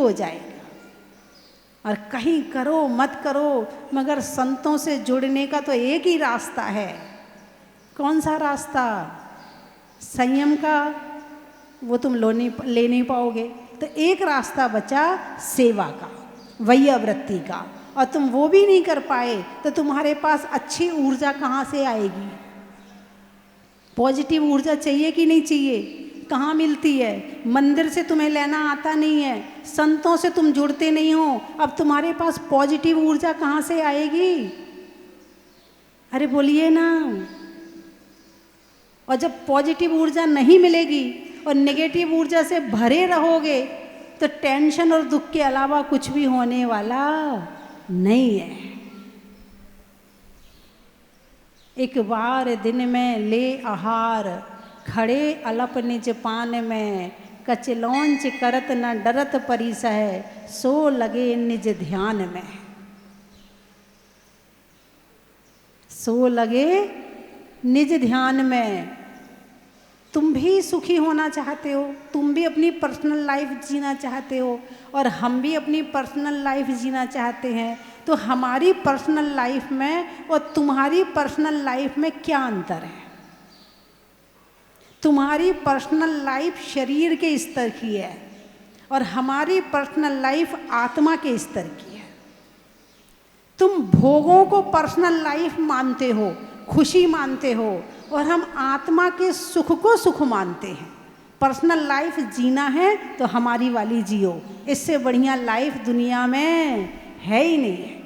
हो जाएगा। और कहीं करो मत करो, मगर संतों से जुड़ने का तो एक ही रास्ता है। कौन सा रास्ता? संयम का, वो तुम ले नहीं पाओगे। तो एक रास्ता बचा सेवा का, वैयावृत्ति का, और तुम वो भी नहीं कर पाए तो तुम्हारे पास अच्छी ऊर्जा कहाँ से आएगी? पॉजिटिव ऊर्जा चाहिए कि नहीं चाहिए? कहाँ मिलती है? मंदिर से तुम्हें लेना आता नहीं है, संतों से तुम जुड़ते नहीं हो, अब तुम्हारे पास पॉजिटिव ऊर्जा कहाँ से आएगी? अरे बोलिए ना। और जब पॉजिटिव ऊर्जा नहीं मिलेगी और नेगेटिव ऊर्जा से भरे रहोगे तो टेंशन और दुख के अलावा कुछ भी होने वाला नहीं है। एक बार दिन में ले आहार, खड़े अलप निज पान में, कचलौंच करत न डरत परिसह, सो लगे निज ध्यान में। सो लगे निज ध्यान में। तुम भी सुखी होना चाहते हो, तुम भी अपनी पर्सनल लाइफ जीना चाहते हो, और हम भी अपनी पर्सनल लाइफ जीना चाहते हैं। तो हमारी पर्सनल लाइफ में और तुम्हारी पर्सनल लाइफ में क्या अंतर है? तुम्हारी पर्सनल लाइफ शरीर के स्तर की है और हमारी पर्सनल लाइफ आत्मा के स्तर की है। तुम भोगों को पर्सनल लाइफ मानते हो, खुशी मानते हो, और हम आत्मा के सुख को सुख मानते हैं। पर्सनल लाइफ जीना है तो हमारी वाली जियो, इससे बढ़िया लाइफ दुनिया में है ही नहीं है।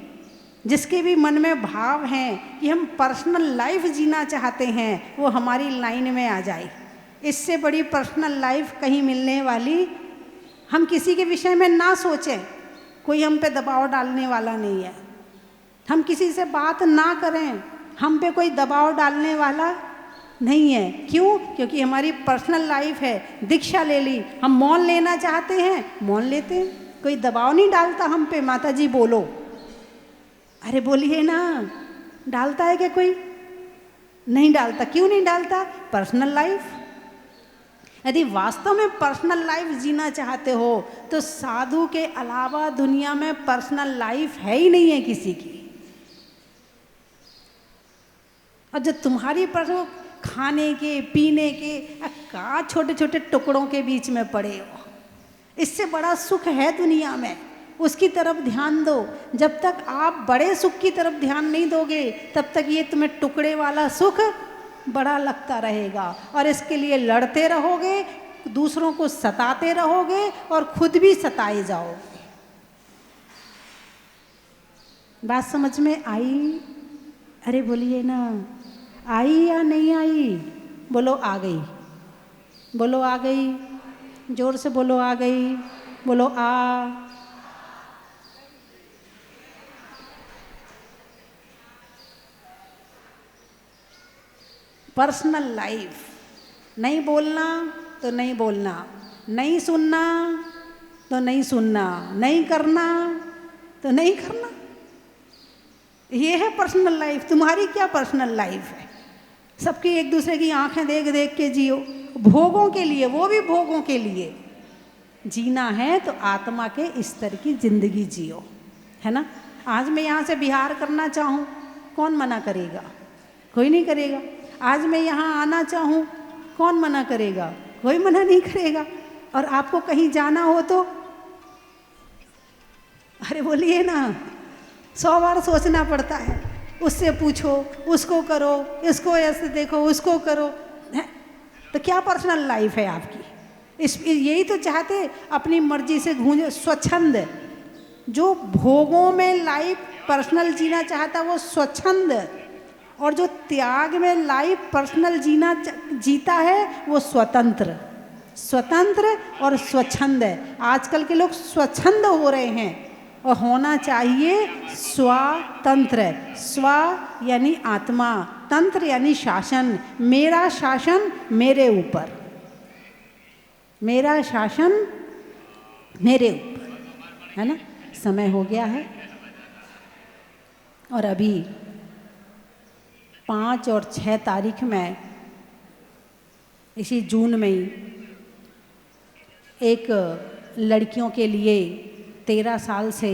जिसके भी मन में भाव हैं कि हम पर्सनल लाइफ जीना चाहते हैं, वो हमारी लाइन में आ जाए। इससे बड़ी पर्सनल लाइफ कहीं मिलने वाली। हम किसी के विषय में ना सोचें, कोई हम पे दबाव डालने वाला नहीं है। हम किसी से बात ना करें, हम पे कोई दबाव डालने वाला नहीं है। क्यों? क्योंकि हमारी पर्सनल लाइफ है। दीक्षा ले ली, हम मौन लेना चाहते हैं, मौन लेते हैं, कोई दबाव नहीं डालता हम पे, माता जी बोलो। अरे बोलिए ना, डालता है क्या कोई? नहीं डालता। क्यों नहीं डालता? Personal life. यदि वास्तव में पर्सनल लाइफ जीना चाहते हो तो साधु के अलावा दुनिया में पर्सनल लाइफ है ही नहीं है किसी की। और जो तुम्हारी पर्सनल खाने के पीने के का छोटे छोटे टुकड़ों के बीच में पड़े हो, इससे बड़ा सुख है दुनिया में, उसकी तरफ ध्यान दो। जब तक आप बड़े सुख की तरफ ध्यान नहीं दोगे तब तक ये तुम्हें टुकड़े वाला सुख बड़ा लगता रहेगा, और इसके लिए लड़ते रहोगे, दूसरों को सताते रहोगे और खुद भी सताए जाओगे। बात समझ में आई? अरे बोलिए ना, आई या नहीं आई? बोलो आ गई, बोलो आ गई, जोर से बोलो आ गई, बोलो आ। Personal life. नहीं बोलना तो नहीं बोलना, नहीं सुनना तो नहीं सुनना, नहीं करना तो नहीं करना, ये है पर्सनल लाइफ। तुम्हारी क्या पर्सनल लाइफ है? सबकी एक दूसरे की आंखें देख देख के जियो, भोगों के लिए, वो भी भोगों के लिए। जीना है तो आत्मा के स्तर की जिंदगी जियो, है ना। आज मैं यहाँ से बिहार करना चाहूँ, कौन मना करेगा? कोई नहीं करेगा। आज मैं यहाँ आना चाहूँ, कौन मना करेगा? कोई मना नहीं करेगा। और आपको कहीं जाना हो तो अरे बोलिए ना, 100 बार सोचना पड़ता है। उससे पूछो, उसको करो, इसको ऐसे देखो, उसको करो, है? तो क्या पर्सनल लाइफ है आपकी? यही तो चाहते, अपनी मर्जी से गूंजे, स्वच्छंद। जो भोगों में लाइफ पर्सनल जीना चाहता वो स्वच्छंद, और जो त्याग में लाइफ पर्सनल जीता है वो स्वतंत्र। स्वतंत्र और स्वच्छंद है। आजकल के लोग स्वच्छंद हो रहे हैं, और होना चाहिए स्वतंत्र। स्व यानी आत्मा, तंत्र यानी शासन। मेरा शासन मेरे ऊपर, मेरा शासन मेरे ऊपर, है ना। समय हो गया है, और अभी 5 और 6 तारीख में, इसी जून में ही एक लड़कियों के लिए 13 साल से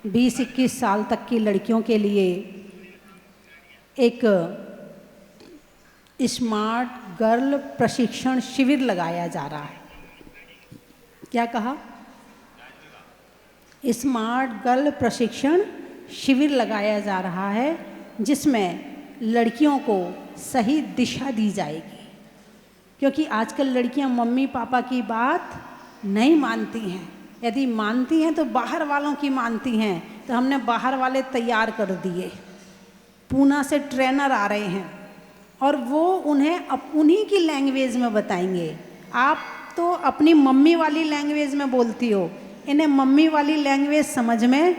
20-21 साल तक की लड़कियों के लिए एक स्मार्ट गर्ल प्रशिक्षण शिविर लगाया जा रहा है। क्या कहा? स्मार्ट गर्ल प्रशिक्षण शिविर लगाया जा रहा है, जिसमें लड़कियों को सही दिशा दी जाएगी। क्योंकि आजकल लड़कियां मम्मी पापा की बात नहीं मानती हैं। यदि मानती हैं तो बाहर वालों की मानती हैं। तो हमने बाहर वाले तैयार कर दिए, पूना से ट्रेनर आ रहे हैं और वो उन्हें उन्हीं की लैंग्वेज में बताएंगे। आप तो अपनी मम्मी वाली लैंग्वेज में बोलती हो, इन्हें मम्मी वाली लैंग्वेज समझ में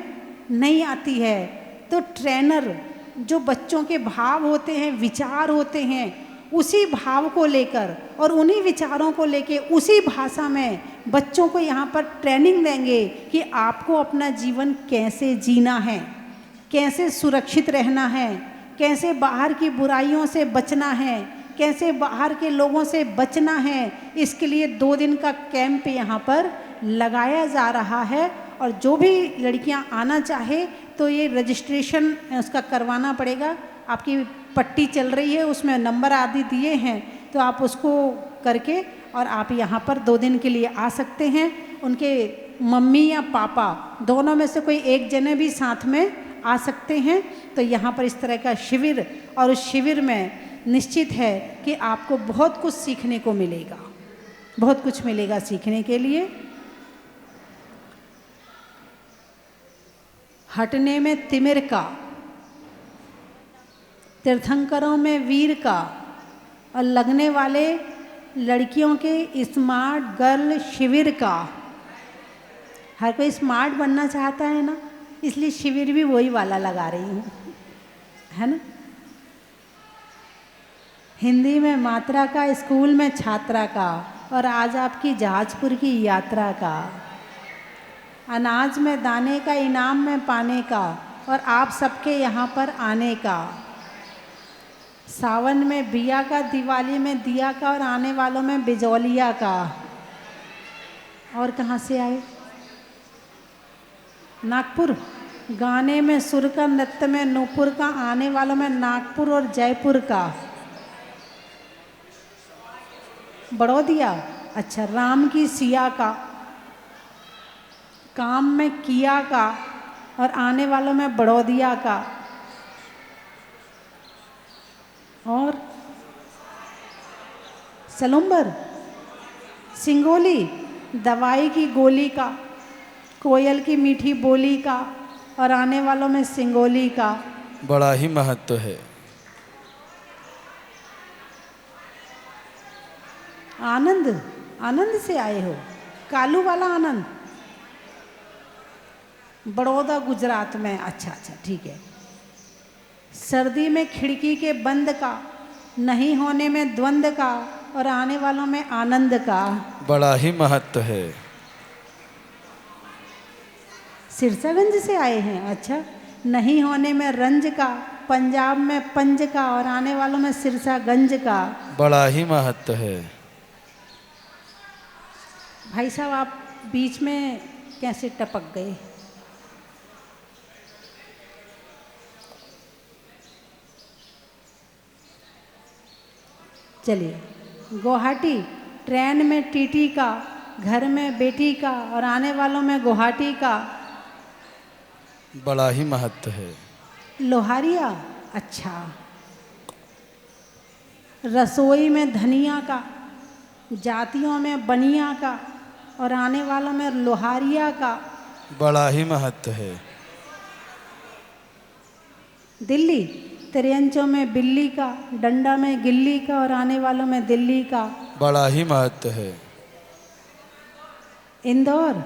नहीं आती है। तो ट्रेनर जो बच्चों के भाव होते हैं, विचार होते हैं, उसी भाव को लेकर और उन्हीं विचारों को लेकर उसी भाषा में बच्चों को यहाँ पर ट्रेनिंग देंगे कि आपको अपना जीवन कैसे जीना है, कैसे सुरक्षित रहना है, कैसे बाहर की बुराइयों से बचना है, कैसे बाहर के लोगों से बचना है। इसके लिए 2 दिन का कैंप यहाँ पर लगाया जा रहा है। और जो भी लड़कियाँ आना चाहे तो ये रजिस्ट्रेशन उसका करवाना पड़ेगा। आपकी पट्टी चल रही है, उसमें नंबर आदि दिए हैं, तो आप उसको करके और आप यहाँ पर 2 दिन के लिए आ सकते हैं। उनके मम्मी या पापा दोनों में से कोई एक जने भी साथ में आ सकते हैं। तो यहाँ पर इस तरह का शिविर, और उस शिविर में निश्चित है कि आपको बहुत कुछ सीखने को मिलेगा, बहुत कुछ मिलेगा सीखने के लिए। हटने में तिमिर का, तीर्थंकरों में वीर का, और लगने वाले लड़कियों के स्मार्ट गर्ल शिविर का। हर कोई स्मार्ट बनना चाहता है ना, इसलिए शिविर भी वही वाला लगा रही हूँ, है ना। हिंदी में मात्रा का, स्कूल में छात्रा का, और आज आपकी जहाजपुर की यात्रा का। अनाज में दाने का, इनाम में पाने का, और आप सबके यहाँ पर आने का। सावन में बिया का, दिवाली में दिया का, और आने वालों में बिजौलिया का। और कहाँ से आए? नागपुर। गाने में सुर का, नृत्य में नूपुर का, आने वालों में नागपुर और जयपुर का। बड़ौदिया, अच्छा। राम की सिया का, काम में किया का, और आने वालों में बड़ौदिया का। और सलुम्बर, सिंगोली, दवाई की गोली का, कोयल की मीठी बोली का, और आने वालों में सिंगोली का। बड़ा ही महत्व है। आनंद, आनंद से आए हो? कालू वाला आनंद, बड़ौदा गुजरात में। अच्छा अच्छा, ठीक है। सर्दी में खिड़की के बंद का, नहीं होने में द्वंद का, और आने वालों में आनंद का। बड़ा ही महत्व है। सिरसागंज से आए हैं? अच्छा। नहीं होने में रंज का, पंजाब में पंज का, और आने वालों में सिरसागंज का। बड़ा ही महत्व है। भाई साहब, आप बीच में कैसे टपक गए? चलिए। गुवाहाटी, ट्रेन में टीटी का, घर में बेटी का, और आने वालों में गुवाहाटी का। बड़ा ही महत्व है। लोहारिया, अच्छा। रसोई में धनिया का, जातियों में बनिया का, और आने वालों में लोहारिया का। बड़ा ही महत्व है। दिल्ली, त्रियंचों में बिल्ली का, डंडा में गिल्ली का, और आने वालों में दिल्ली का। बड़ा ही महत्व है। इंदौर,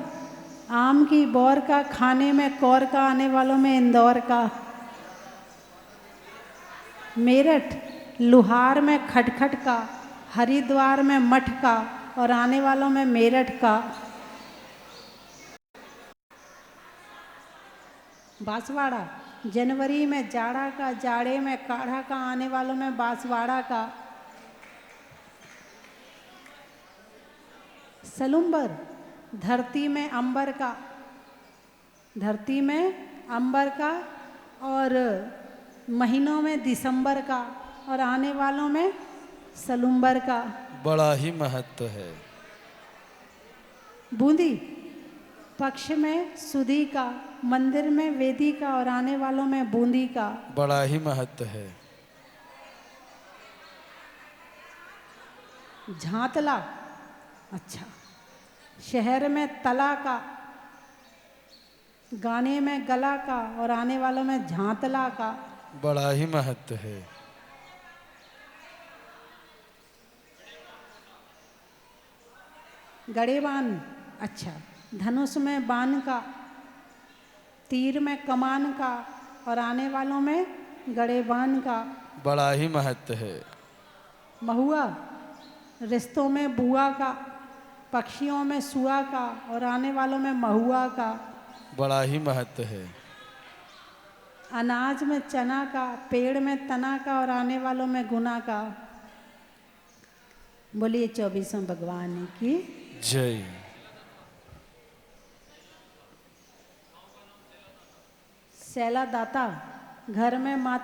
आम की बौर का, खाने में कौर का, आने वालों में इंदौर का। मेरठ, लुहार में खटखट का, हरिद्वार में मठ का, और आने वालों में मेरठ का। बांसवाड़ा, जनवरी में जाड़ा का, जाड़े में काढ़ा का, आने वालों में बांसवाड़ा का। सलुम्बर, धरती में अंबर का, धरती में अंबर का, और महीनों में दिसंबर का, और आने वालों में सलुम्बर का। बड़ा ही महत्व है। बूंदी पक्ष में सुधी का, मंदिर में वेदी का, और आने वालों में बूंदी का। बड़ा ही महत्व है। झांतला, अच्छा, शहर में तला का, गाने में गला का, और आने वालों में झांतला का। बड़ा ही महत्व है। गड़ेबान, अच्छा, धनुष में बाण का, तीर में कमान का, और आने वालों में गड़ेबान का। बड़ा ही महत्व है। महुआ, रिश्तों में बुआ का, पक्षियों में सुआ का, और आने वालों में महुआ का। बड़ा ही महत्व है। अनाज में चना का, पेड़ में तना का, और आने वालों में गुना का। बोलिए 24वें भगवान की जय। शैला दाता, घर में माता